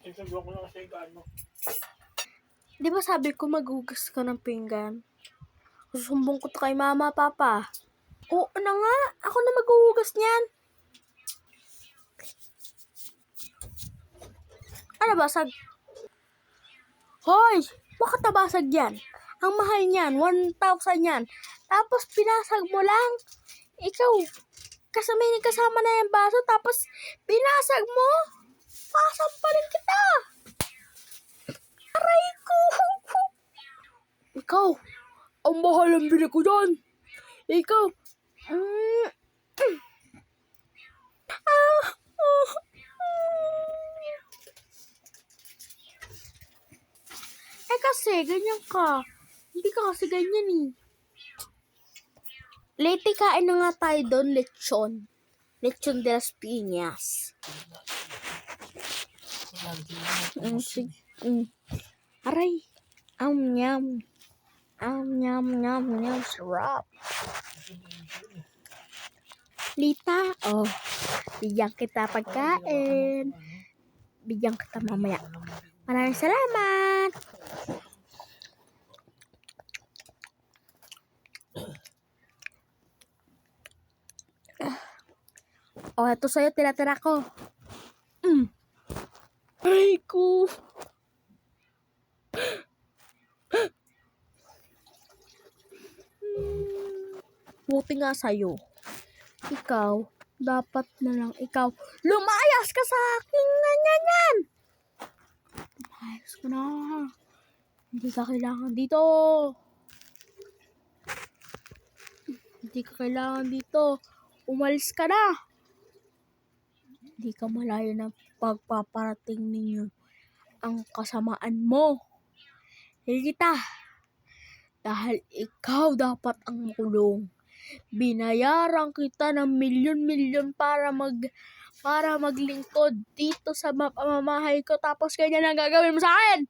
Tignan ko lang kasi ano. Di ba sabi ko maghugas ka ng pinggan? Susumbong ko to kay mama, papa. Oo na nga, ako na maghuhugas niyan. Ano basag? Hoy, bakit nabasag yan? Ang mahal niyan, 1,000 yan. Tapos pinasag mo lang. Ikaw, may kasama na yung baso, tapos pinasag mo. Pasampalin kita. Aray ko. Ikaw, ang mahal ang bili ko dyan. Ikaw, kasi ganyan ka. Hindi ka kasi ganyan eh. Late kain na nga tayo doon, lechon. Lechon de las Piñas. Aray. Nyam. Nyam. Sarap. Lita, oh. Bigyan kita pagkain. Bigyan kita mamaya. Maraming salamat. Oh, ito sa'yo, tira-tira ko. Ay ko. Buti nga sa'yo. Ikaw, dapat na lang ikaw. Lumayas ka sa akin. Ganyan. Lumayas ka na. Hindi ka kailangan dito. Hindi ka kailangan dito. Umalis ka na. Hindi ka malayo ng pagpaparating ninyo ang kasamaan mo. Kita. Dahil ikaw dapat ang makulong. Binayaran kita ng milyon-milyon para maglingkod dito sa pamamahay ko, tapos ganyan ang gagawin mo sa akin.